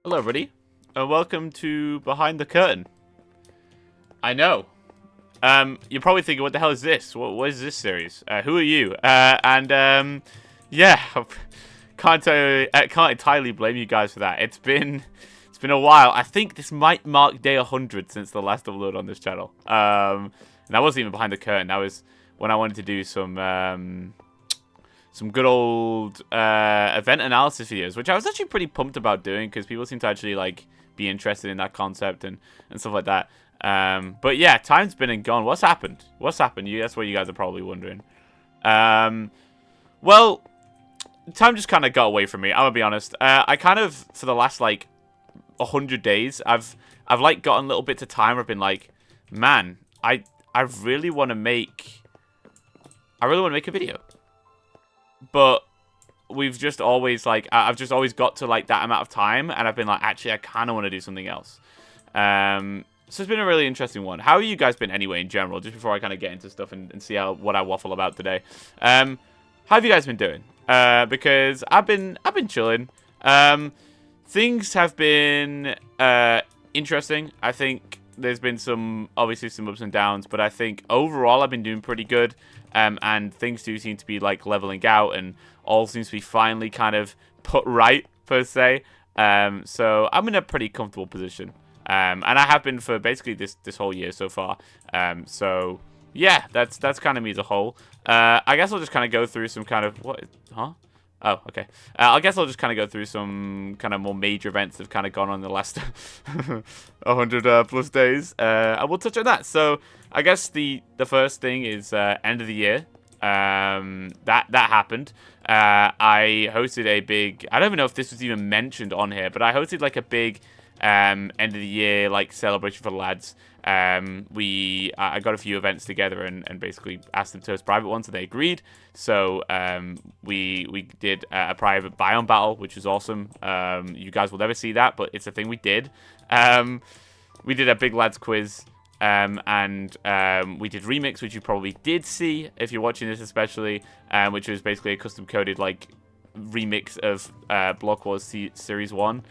Hello, everybody, and welcome to Behind the Curtain. I know. You're probably thinking, what the hell is this? What is this series? Who are you? Yeah, can't entirely blame you guys for that. It's been a while. I think this might mark day 100 since the last upload on this channel. And that wasn't even Behind the Curtain. That was when I wanted to do some good old event analysis videos, which I was actually pretty pumped about doing because people seem to actually like be interested in that concept and stuff like that. But yeah, time's been and gone. What's happened? What's happened? That's what you guys are probably wondering. Well, time just kind of got away from me. I'm gonna be honest. I kind of for the last like 100 days, I've like gotten little bits of time where I've been like, man, I really want to make a video. But we've just always, like, I've just always got to, like, that amount of time, and I've been like, actually, I kind of want to do something else. So it's been a really interesting one. How have you guys been anyway, in general, just before I kind of get into stuff and see what I waffle about today? How have you guys been doing? Because I've been chilling. Things have been interesting. I think there's been obviously some ups and downs, but I think overall I've been doing pretty good. And things do seem to be like leveling out, and all seems to be finally kind of put right per se. So I'm in a pretty comfortable position, and I have been for basically this whole year so far. So yeah, that's kind of me as a whole. I guess I'll just kind of go through some kind of Oh, okay. I guess I'll just kind of go through some kind of more major events that have kind of gone on in the last 100 plus days. I will touch on that. So I guess the first thing is end of the year. That happened. I hosted a big. I don't even know if this was even mentioned on here, but I hosted like a big end of the year like celebration for the lads. I got a few events together and basically asked them to host private ones, and they agreed. So we did a private Biome battle, which was awesome. You guys will never see that, but it's a thing we did. We did a big lads quiz, and we did Remix, which you probably did see if you're watching this, especially, which was basically a custom coded like remix of Block Wars Series 1,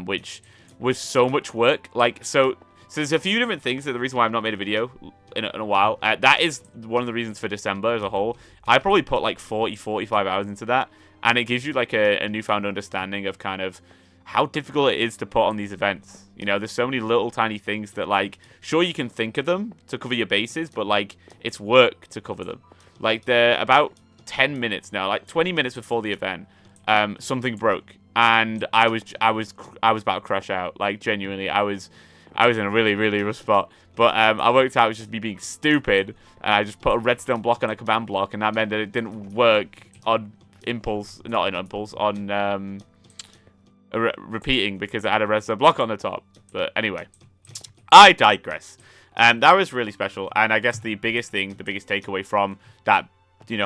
which was so much work. So there's a few different things that the reason why I've not made a video in a while. That is one of the reasons for December as a whole. I probably put like 45 hours into that, and it gives you like a newfound understanding of kind of how difficult it is to put on these events. You know, there's so many little tiny things that, like, sure, you can think of them to cover your bases, but like it's work to cover them. Like, they're about 10 minutes now, like 20 minutes before the event, something broke, and I was about to crash out. Like, genuinely, I was in a really, really rough spot. But I worked out it was just me being stupid, and I just put a redstone block on a command block, and that meant that it didn't work on impulse, not on impulse, on repeating, because it had a redstone block on the top. But anyway, I digress. That was really special, and I guess the biggest takeaway from that,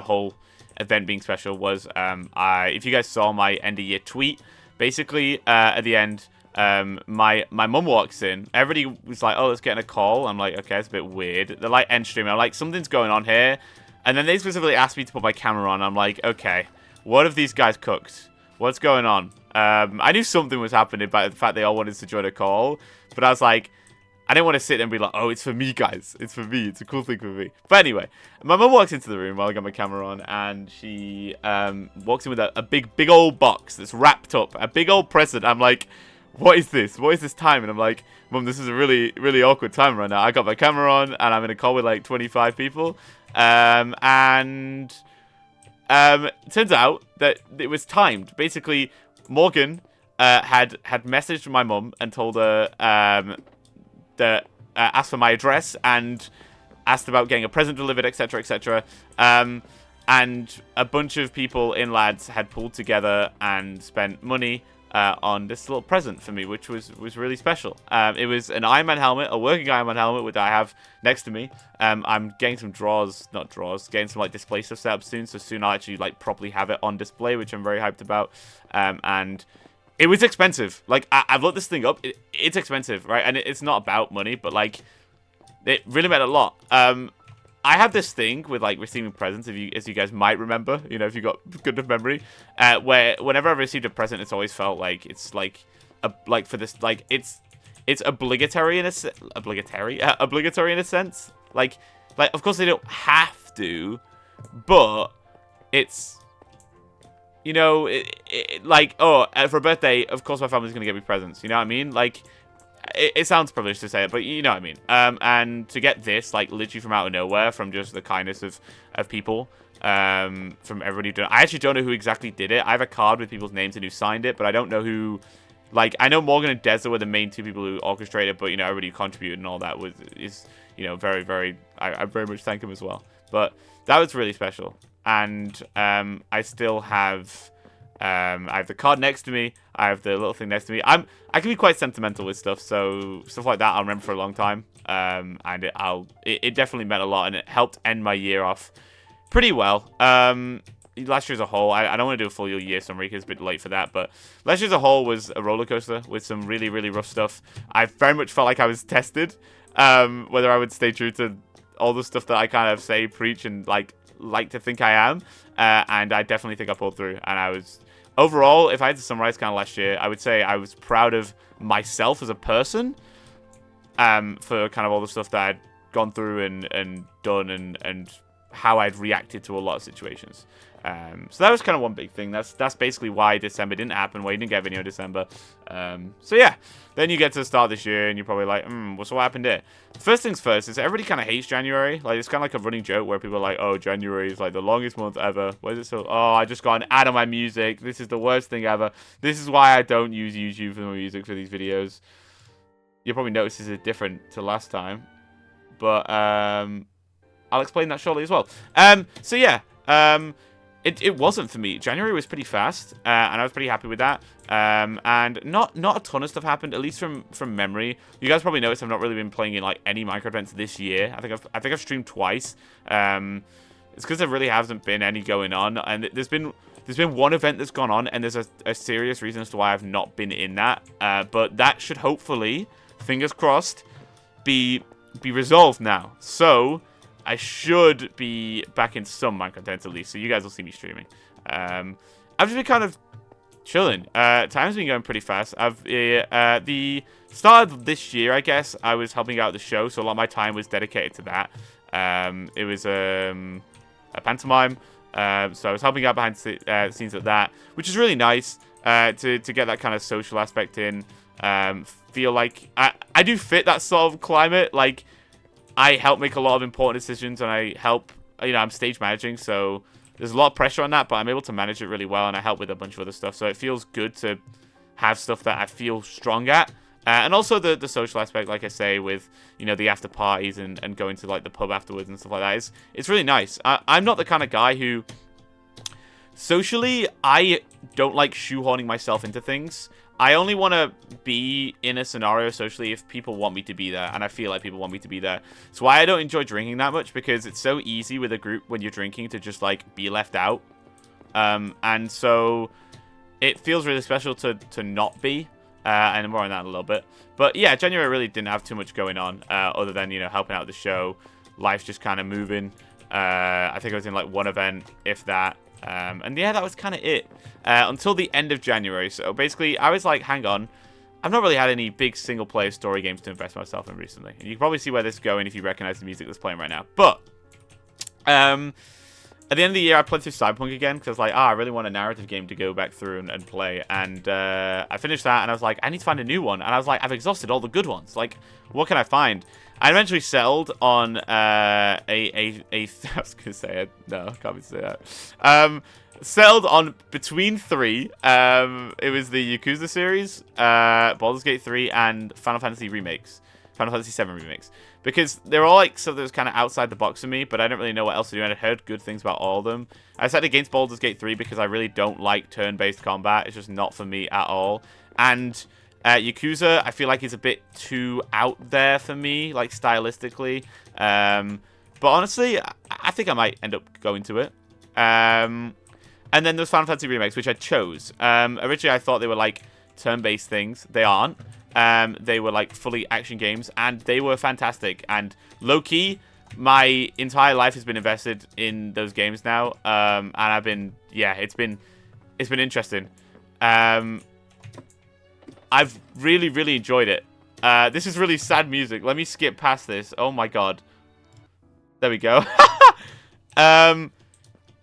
whole event being special was, if you guys saw my end of year tweet, basically at the end, my mum walks in. Everybody was like, oh, let's get in a call. I'm like, okay, it's a bit weird. They're like, end stream. I'm like, something's going on here. And then they specifically asked me to put my camera on. I'm like, okay, what have these guys cooked? What's going on? I knew something was happening by the fact they all wanted to join a call. But I was like, I didn't want to sit there and be like, oh, it's for me, guys. It's for me. It's a cool thing for me. But anyway, my mum walks into the room while I got my camera on, and she walks in with a big old box that's wrapped up. A big old present. I'm like, what is this? What is this time? And I'm like, Mum, this is a really, really awkward time right now. I got my camera on, and I'm in a call with like 25 people. Turns out that it was timed. Basically, Morgan had messaged my mum and told her that asked for my address and asked about getting a present delivered, etc., etc. And a bunch of people in Lads had pulled together and spent money on this little present for me, which was really special. It was an Iron Man helmet, a working Iron Man helmet, which I have next to me. I'm getting some getting some like display stuff set up soon, so soon I'll actually like properly have it on display, which I'm very hyped about. And it was expensive. Like, I've looked this thing up. It's expensive, right? And it's not about money, but like, it really meant a lot. I have this thing with like receiving presents, as you guys might remember, if you got good enough memory, where whenever I've received a present, it's always felt like it's like like for this, like it's obligatory in a obligatory in a sense. Like of course they don't have to, but it's, you know, like, oh, for a birthday, of course my family's gonna get me presents. You know what I mean? Like, it sounds privileged to say it, but you know what I mean. And to get this, like, literally from out of nowhere, from just the kindness of people, from everybody doing, I actually don't know who exactly did it. I have a card with people's names and who signed it, but I don't know who. Like, I know Morgan and Deza were the main two people who orchestrated, but, you know, everybody who contributed and all that is, you know, very, very, I very much thank him as well. But that was really special. And I still have, I have the card next to me. I have the little thing next to me. I can be quite sentimental with stuff, so stuff like that I'll remember for a long time. And it definitely meant a lot, and it helped end my year off pretty well. Last year as a whole, I don't want to do a full year summary because it's a bit late for that, but last year as a whole was a roller coaster with some really, really rough stuff. I very much felt like I was tested, whether I would stay true to all the stuff that I kind of say, preach, and like to think I am, and I definitely think I pulled through. And I was, overall, if I had to summarize kind of last year, I would say I was proud of myself as a person, for kind of all the stuff that I'd gone through and done, and how I'd reacted to a lot of situations. So that was kind of one big thing. That's basically why December didn't happen, why you didn't get a video in December. So yeah, then you get to the start of this year, and you're probably like, so what happened here? First things first is everybody kind of hates January. Like, it's kind of like a running joke where people are like, oh, January is like the longest month ever. Why is it so? Oh, I just got an ad on my music. This is the worst thing ever. This is why I don't use YouTube for my music for these videos. You'll probably notice this is different to last time, but I'll explain that shortly as well. So yeah, it wasn't for me. January was pretty fast, and I was pretty happy with that. And not a ton of stuff happened, at least from memory. You guys probably noticed I've not really been playing in like any Minecraft events this year. I think I've streamed twice. It's because there really hasn't been any going on, and there's been one event that's gone on, and there's a serious reason as to why I've not been in that. But that should hopefully, fingers crossed, be resolved now. So I should be back in some Minecraft content at least, so you guys will see me streaming. I've just been kind of chilling. Time's been going pretty fast. The start of this year, I guess, I was helping out the show, so a lot of my time was dedicated to that. It was a pantomime, so I was helping out behind the scenes of that, which is really nice to get that kind of social aspect in. Feel like I do fit that sort of climate. Like, I help make a lot of important decisions, and I help, you know, I'm stage managing, so there's a lot of pressure on that, but I'm able to manage it really well, and I help with a bunch of other stuff, so it feels good to have stuff that I feel strong at. And also the social aspect, like I say, with, you know, the after parties and going to, like, the pub afterwards and stuff like that. It's really nice. I'm not the kind of guy who, socially, I don't like shoehorning myself into things. I only want to be in a scenario socially if people want me to be there, and I feel like people want me to be there. It's why I don't enjoy drinking that much, because it's so easy with a group when you're drinking to just, like, be left out. And so it feels really special to not be, and more on that in a little bit. But yeah, January really didn't have too much going on, other than, you know, helping out the show. Life's just kind of moving. I think I was in, like, one event, if that. And yeah, that was kind of it until the end of January. So basically, I was like, hang on, I've not really had any big single-player story games to invest myself in recently. And you can probably see where this is going if you recognize the music that's playing right now. But at the end of the year, I played through Cyberpunk again, because I was like, I really want a narrative game to go back through and play. And I finished that, and I was like, I need to find a new one. And I was like, I've exhausted all the good ones. Like, what can I find? I eventually settled on I was gonna say it. No, I can't even say that. Settled on between three. It was the Yakuza series, Baldur's Gate 3, and Final Fantasy remakes. Final Fantasy 7 remakes. Because they're all like, so there's kind of outside the box for me, but I don't really know what else to do, and I heard good things about all of them. I decided against Baldur's Gate 3 because I really don't like turn-based combat. It's just not for me at all. And Yakuza, I feel like is a bit too out there for me, like stylistically. But honestly, I think I might end up going to it. And then there's Final Fantasy remakes, which I chose. Originally, I thought they were like turn-based things. They aren't. They were like fully action games, and they were fantastic. And low-key, my entire life has been invested in those games now. And I've been, yeah, it's been interesting. I've really, really enjoyed it. This is really sad music. Let me skip past this. Oh my god. There we go.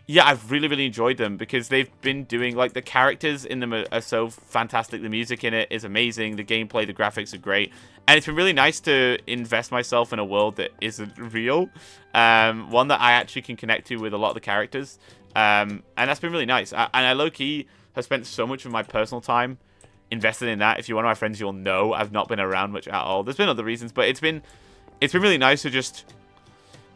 Yeah, I've really, really enjoyed them because they've been doing, like, the characters in them are so fantastic. The music in it is amazing. The gameplay, the graphics are great. And it's been really nice to invest myself in a world that isn't real. One that I actually can connect to with a lot of the characters. And that's been really nice. And I low-key have spent so much of my personal time invested in that. If you're one of my friends, you'll know I've not been around much at all. There's been other reasons, but it's been really nice to just,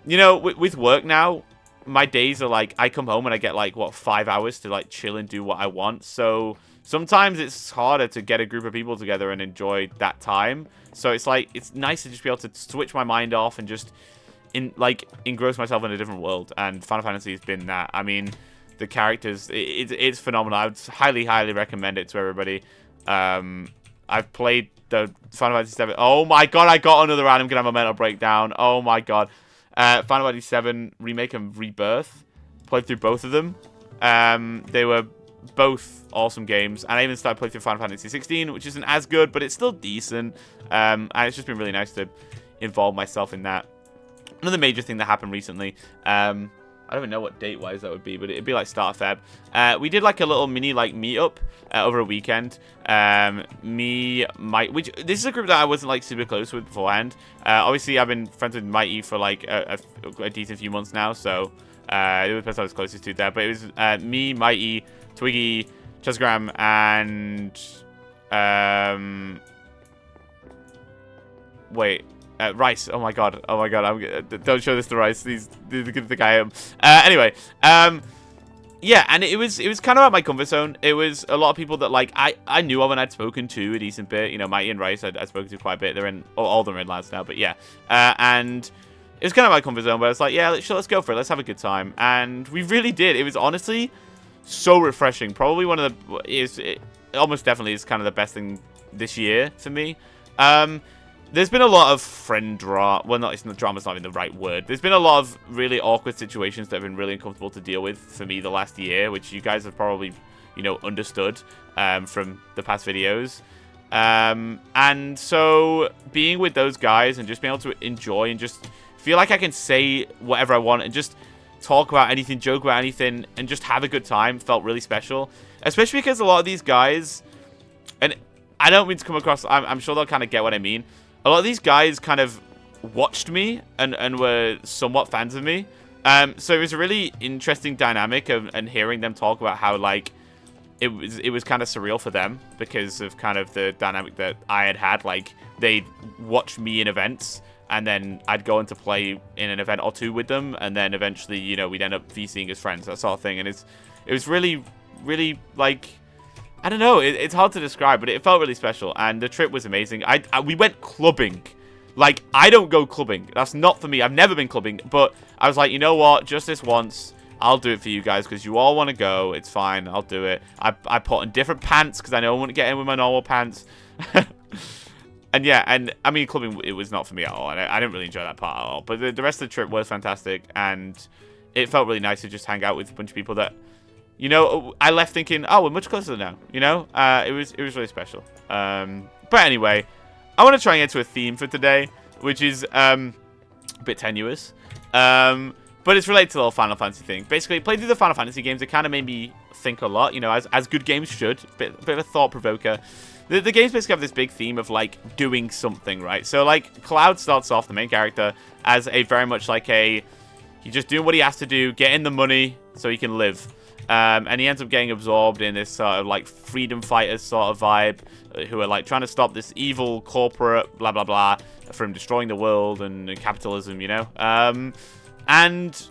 you know, with work now, my days are like, I come home and I get like, what, 5 hours to like chill and do what I want. So sometimes it's harder to get a group of people together and enjoy that time. So it's like, it's nice to just be able to switch my mind off and just engross myself in a different world. And Final Fantasy has been that. I mean, the characters, it's phenomenal. I would highly, highly recommend it to everybody. I've played the Final Fantasy 7. Oh my god, I got another random gonna have a mental breakdown. Oh my god. Final Fantasy 7 Remake and Rebirth. Played through both of them. They were both awesome games. And I even started playing through Final Fantasy 16, which isn't as good, but it's still decent. And it's just been really nice to involve myself in that. Another major thing that happened recently, I don't even know what date-wise that would be, but it'd be like start of Feb. We did like a little mini like meetup over a weekend. Which this is a group that I wasn't like super close with beforehand. Obviously, I've been friends with Mighty for like a decent few months now, so it was the person I was closest to there. But it was me, Mighty, Twiggy, Chesgram, and wait. Rice. Oh my god. Oh my god. Don't show this to Rice. He's the guy I am. Anyway. Yeah, and it was kind of out my comfort zone. It was a lot of people that like I knew of and I'd spoken to a decent bit. You know, Mighty and Rice I'd spoken to quite a bit. They're in all of them are in Lads now, but yeah. And it was kind of my comfort zone, but I was like, yeah, let's go for it. Let's have a good time. And we really did. It was honestly so refreshing. Probably one of the almost definitely is kind of the best thing this year for me. There's been a lot of friend drama. Well, drama's not even the right word. There's been a lot of really awkward situations that have been really uncomfortable to deal with for me the last year, which you guys have probably, you know, understood from the past videos. And so being with those guys and just being able to enjoy and just feel like I can say whatever I want and just talk about anything, joke about anything, and just have a good time felt really special. Especially because a lot of these guys, and I don't mean to come across, I'm sure they'll kind of get what I mean. A lot of these guys kind of watched me and were somewhat fans of me. So it was a really interesting dynamic and hearing them talk about how, like, it was kind of surreal for them because of kind of the dynamic that I had. Like, they'd watch me in events, and then I'd go into play in an event or two with them, and then eventually, you know, we'd end up VCing as friends, that sort of thing. And it was really, really, like, I don't know. It's hard to describe, but it felt really special. And the trip was amazing. We went clubbing. Like, I don't go clubbing. That's not for me. I've never been clubbing. But I was like, you know what? Just this once, I'll do it for you guys because you all want to go. It's fine. I'll do it. I put on different pants because I know I want to get in with my normal pants. And yeah, and I mean, clubbing, it was not for me at all. And I didn't really enjoy that part at all. But the rest of the trip was fantastic. And it felt really nice to just hang out with a bunch of people that, you know, I left thinking, oh, we're much closer now, you know? It was really special. But anyway, I want to try and get to a theme for today, which is a bit tenuous. But it's related to the whole Final Fantasy thing. Basically, playing through the Final Fantasy games, it kind of made me think a lot, you know, as good games should. A bit of a thought provoker. The games basically have this big theme of, like, doing something, right? So, like, Cloud starts off, the main character, as a very much like he's just doing what he has to do, getting the money so he can live. And he ends up getting absorbed in this sort of like freedom fighters sort of vibe, who are like trying to stop this evil corporate blah blah blah from destroying the world and capitalism, you know. And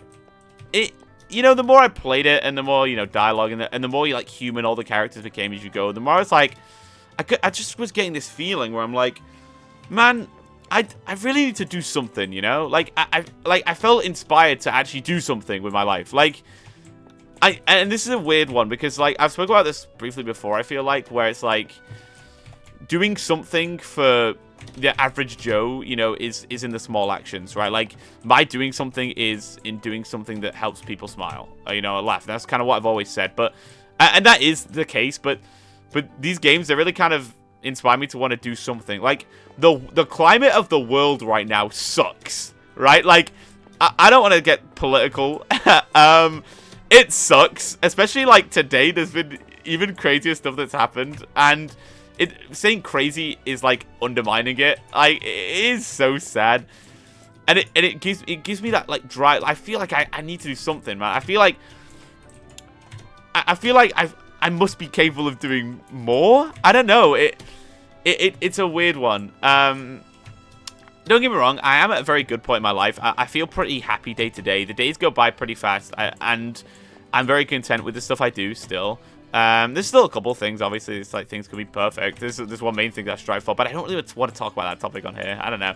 it, you know, the more I played it and the more, you know, dialogue and the more you like human all the characters became as you go, the more it's like I just was getting this feeling where I'm like, man, I really need to do something, you know. Like I felt inspired to actually do something with my life, like. And this is a weird one because, like, I've spoken about this briefly before, I feel like, where it's, like, doing something for the average Joe, you know, is in the small actions, right? Like, my doing something is in doing something that helps people smile, you know, laugh. That's kind of what I've always said, but, and that is the case, but these games, they're really kind of inspire me to want to do something. Like, the climate of the world right now sucks, right? Like, I don't want to get political. It sucks. Especially, like, today, there's been even crazier stuff that's happened. And saying crazy is, like, undermining it. Like, it is so sad. And it gives me that, like, drive. I feel like I need to do something, man. I feel like I must be capable of doing more. I don't know. It's a weird one. Don't get me wrong. I am at a very good point in my life. I feel pretty happy day to day. The days go by pretty fast, and I'm very content with the stuff I do still. There's still a couple things. Obviously, it's like things could be perfect. There's one main thing that I strive for, but I don't really want to talk about that topic on here. I don't know.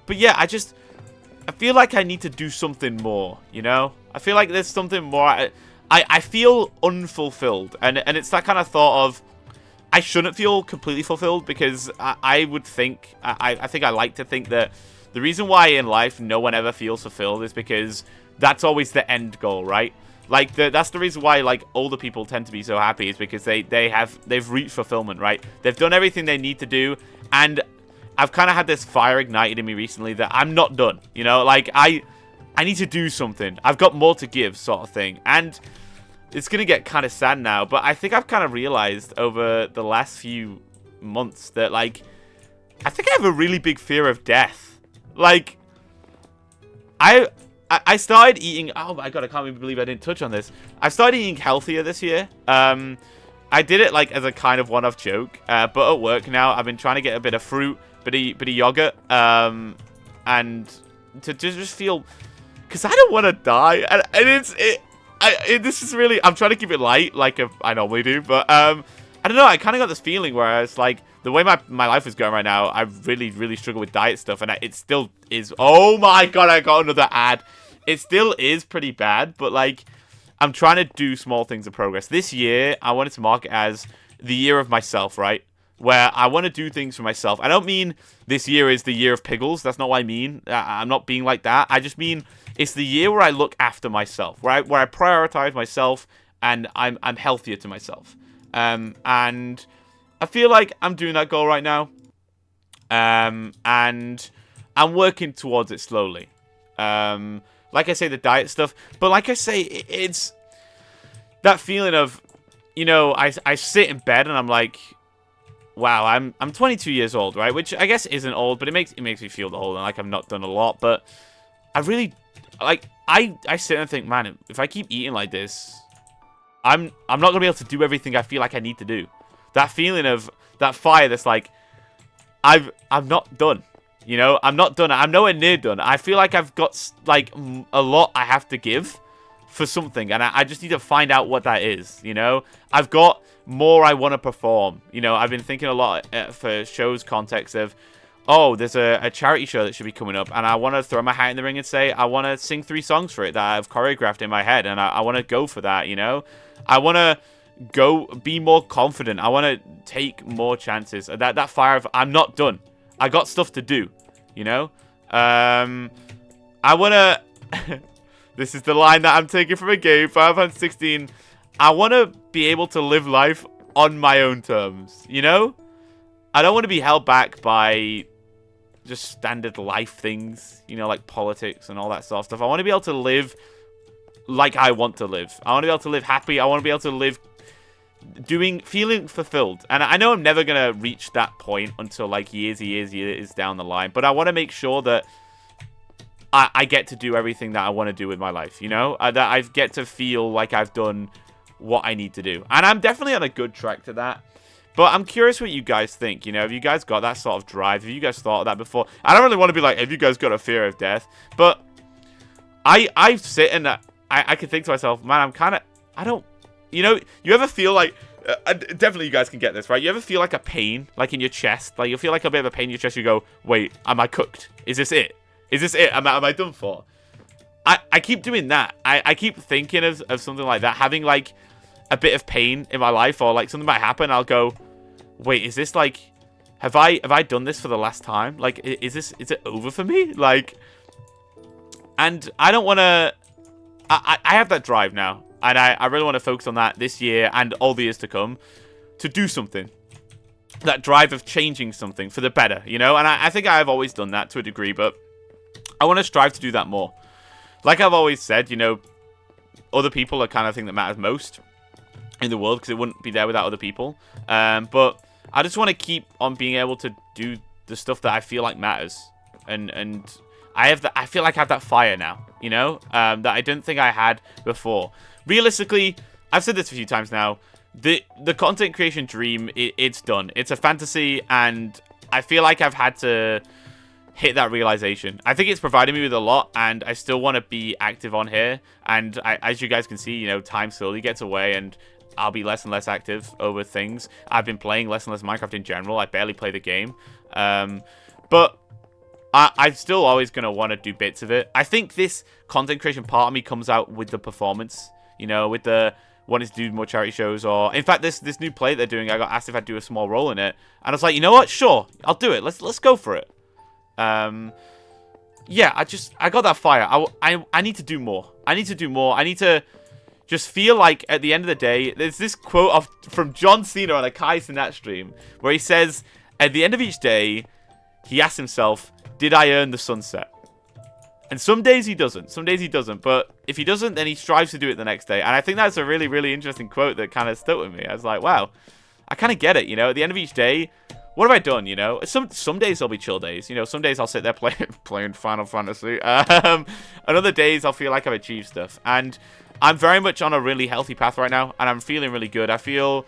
But yeah, I feel like I need to do something more, you know? I feel like there's something more. I feel unfulfilled, and it's that kind of thought of I shouldn't feel completely fulfilled, because I would think, I think I like to think that the reason why in life no one ever feels fulfilled is because that's always the end goal, right? Like, that's the reason why, like, older people tend to be so happy, is because they've reached fulfillment, right? They've done everything they need to do, and I've kind of had this fire ignited in me recently that I'm not done, you know? Like, I need to do something. I've got more to give, sort of thing. And it's going to get kind of sad now, but I think I've kind of realized over the last few months that, like, I think I have a really big fear of death. Like, I started eating... Oh my god, I can't even believe I didn't touch on this. I started eating healthier this year. I did it, like, as a kind of one-off joke. But at work now, I've been trying to get a bit of fruit, bit of yogurt, and to just feel... Because I don't want to die. And this is really... I'm trying to keep it light, like I normally do. But, I don't know. I kind of got this feeling where it's like... The way my life is going right now, I really, really struggle with diet stuff. And it still is... Oh my god, I got another ad. It still is pretty bad. But, like, I'm trying to do small things of progress. This year, I wanted to mark it as the year of myself, right? Where I want to do things for myself. I don't mean this year is the year of pickles. That's not what I mean. I'm not being like that. I just mean it's the year where I look after myself, right? Where I prioritize myself and I'm healthier to myself. And I feel like I'm doing that goal right now. And I'm working towards it slowly. Like I say, the diet stuff. But like I say, it's that feeling of, you know, I sit in bed and I'm like... Wow, I'm 22 years old, right? Which I guess isn't old, but it makes me feel old and like I've not done a lot. But I really, like, I sit and think, man, if I keep eating like this, I'm not gonna be able to do everything I feel like I need to do. That feeling of that fire that's like, I'm not done. You know, I'm not done. I'm nowhere near done. I feel like I've got like a lot I have to give for something, and I just need to find out what that is. You know, I've got more I want to perform. You know, I've been thinking a lot for shows context of, oh, there's a charity show that should be coming up, and I want to throw my hat in the ring and say I want to sing 3 songs for it that I've choreographed in my head, and I want to go for that. You know, I want to go be more confident. I want to take more chances. That fire of I'm not done. I got stuff to do. You know, I want to. This is the line that I'm taking from a game, Final Fantasy 16. I want to be able to live life on my own terms, you know? I don't want to be held back by just standard life things, you know, like politics and all that sort of stuff. I want to be able to live like I want to live. I want to be able to live happy. I want to be able to live feeling fulfilled. And I know I'm never going to reach that point until like years down the line. But I want to make sure that I get to do everything that I want to do with my life, you know? That I get to feel like I've done what I need to do. And I'm definitely on a good track to that. But I'm curious what you guys think, you know? Have you guys got that sort of drive? Have you guys thought of that before? I don't really want to be like, have you guys got a fear of death? But I sit and I can think to myself, man, I'm kind of... I don't... You know, you ever feel like... definitely you guys can get this, right? You ever feel like a pain, like in your chest? Like you feel like a bit of a pain in your chest. You go, wait, am I cooked? Is this it? Is this it? Am I done for? I keep doing that. I keep thinking of something like that. Having like a bit of pain in my life, or like something might happen. I'll go, wait, is this like, have I done this for the last time? Like, is it over for me? Like, and I don't want to, I have that drive now. And I really want to focus on that this year and all the years to come to do something. that drive of changing something for the better, you know? And I think I've always done that to a degree, but I want to strive to do that more. Like I've always said, you know, other people are kind of the thing that matters most in the world, because it wouldn't be there without other people. But I just want to keep on being able to do the stuff that I feel like matters. And I feel like I have that fire now, you know, that I didn't think I had before. Realistically, I've said this a few times now, the content creation dream, it's done. It's a fantasy, and I feel like I've had to hit that realization. I think it's provided me with a lot, and I still want to be active on here. And as you guys can see, you know, time slowly gets away, and I'll be less and less active over things. I've been playing less and less Minecraft in general. I barely play the game. But I'm still always going to want to do bits of it. I think this content creation part of me comes out with the performance, you know, with the wanting to do more charity shows. Or, in fact, this new play they're doing, I got asked if I'd do a small role in it. And I was like, you know what? Sure, I'll do it. Let's go for it. Yeah, I got that fire. I need to do more. I need to do more. I need to just feel like at the end of the day, there's this quote from John Cena on a Kai Cenat stream where he says, at the end of each day, he asks himself, did I earn the sunset? And some days he doesn't. Some days he doesn't. But if he doesn't, then he strives to do it the next day. And I think that's a really, really interesting quote that kind of stuck with me. I was like, wow, I kind of get it, you know? At the end of each day, what have I done, you know? Some days there'll be chill days. You know, some days I'll sit there playing Final Fantasy. And other days I'll feel like I've achieved stuff. And I'm very much on a really healthy path right now. And I'm feeling really good. I feel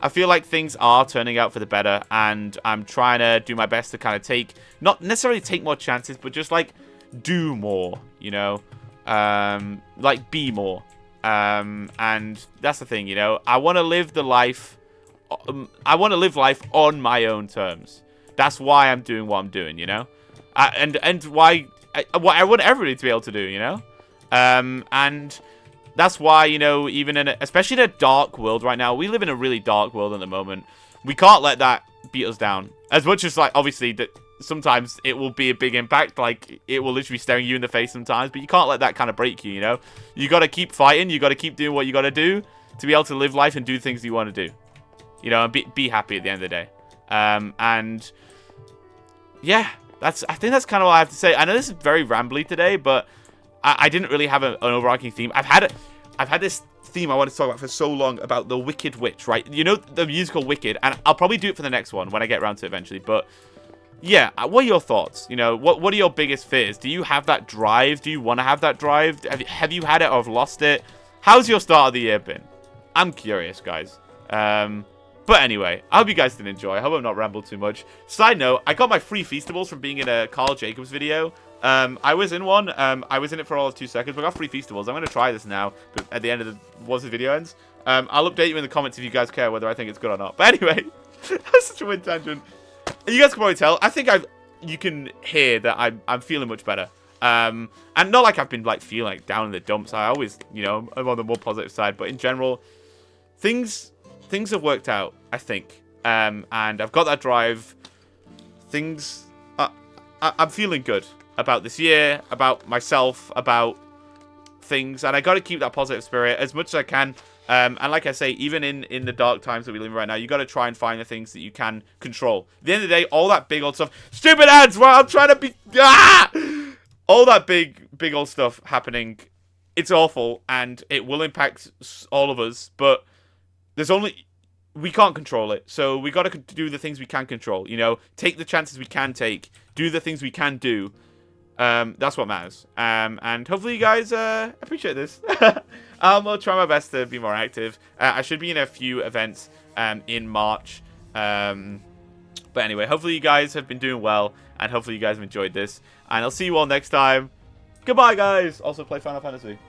like things are turning out for the better. And I'm trying to do my best to kind of not necessarily take more chances, but just like do more, you know? Like be more. And that's the thing, you know? I want to live life on my own terms. That's why I'm doing what I'm doing, you know? And why I want everybody to be able to do, you know? And that's why, you know, even especially in a dark world right now, we live in a really dark world at the moment. We can't let that beat us down. As much as, like, obviously, that sometimes it will be a big impact. Like, it will literally be staring you in the face sometimes. But you can't let that kind of break you, you know? You got to keep fighting. You got to keep doing what you got to do to be able to live life and do things you want to do. You know, and be happy at the end of the day. And yeah, I think that's kind of all I have to say. I know this is very rambly today, but I didn't really have an overarching theme. I've had this theme I wanted to talk about for so long about the Wicked Witch, right? You know, the musical Wicked, and I'll probably do it for the next one when I get around to it eventually. But yeah, what are your thoughts? You know, what are your biggest fears? Do you have that drive? Do you want to have that drive? Have you had it or have lost it? How's your start of the year been? I'm curious, guys. But anyway, I hope you guys did enjoy. I hope I've not rambled too much. Side note, I got my free Feastables from being in a Carl Jacobs video. I was in one. I was in it for all of 2 seconds, but I got free Feastables. I'm going to try this now, but at the end of once the video ends. I'll update you in the comments if you guys care whether I think it's good or not. But anyway, that's such a weird tangent. You guys can probably tell. I think you can hear that I'm feeling much better. And not like I've been like feeling like down in the dumps. I always, you know, I'm on the more positive side. But in general, things have worked out, I think. And I've got that drive. I'm feeling good about this year, about myself, about things. And I got to keep that positive spirit as much as I can. And like I say, even in the dark times that we live in right now, you got to try and find the things that you can control. At the end of the day, all that big old stuff. Stupid ads while I'm trying to be... All that big old stuff happening. It's awful, and it will impact all of us. But we can't control it. So we got to do the things we can control. You know, take the chances we can take. Do the things we can do. That's what matters. And hopefully you guys appreciate this. I'll try my best to be more active. I should be in a few events in March. But anyway, hopefully you guys have been doing well. And hopefully you guys have enjoyed this. And I'll see you all next time. Goodbye, guys. Also play Final Fantasy.